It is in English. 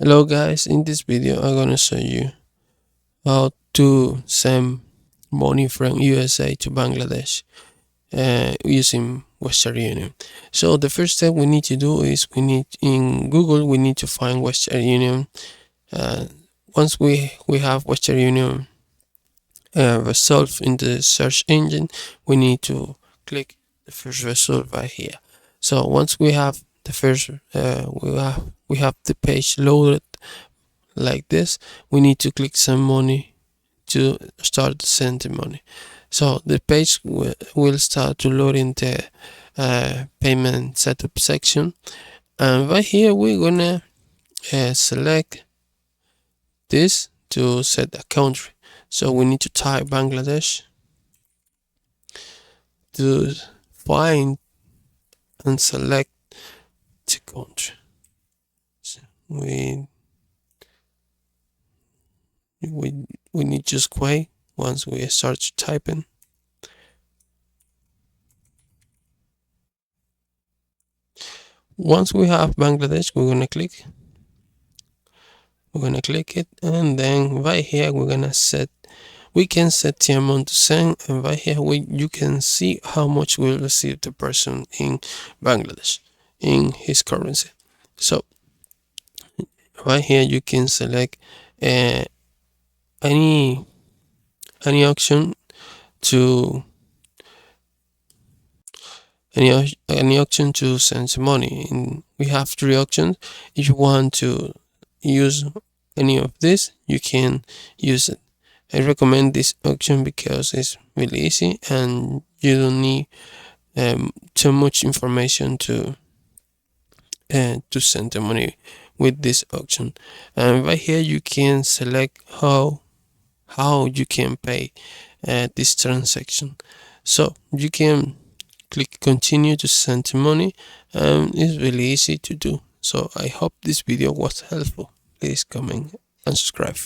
Hello guys, in this video I'm gonna show you how to send money from USA to Bangladesh using Western Union. So the first step we need to do is in Google we need to find Western Union. Uh, Once we have Western Union result in the search engine, we need to click the first result right here. So once we have the first we have the page loaded like this, we need to click send money to start sending money. So the page will start to load in the payment setup section, and right here we're gonna select this to set a country. So we need to type Bangladesh to find and select the country. So we need to just wait once we start typing. Once we have Bangladesh, we're gonna click it, and then right here we can set the amount to send, and right here you can see how much will receive the person in Bangladesh in his currency. So right here you can select any option to any option to send money. And we have 3 options. If you want to use any of this, you can use it. I recommend this option because it's really easy and you don't need too much information to send the money with this option. And right here you can select how you can pay this transaction. So you can click continue to send money, and it's really easy to do. So I hope this video was helpful. Please comment and subscribe.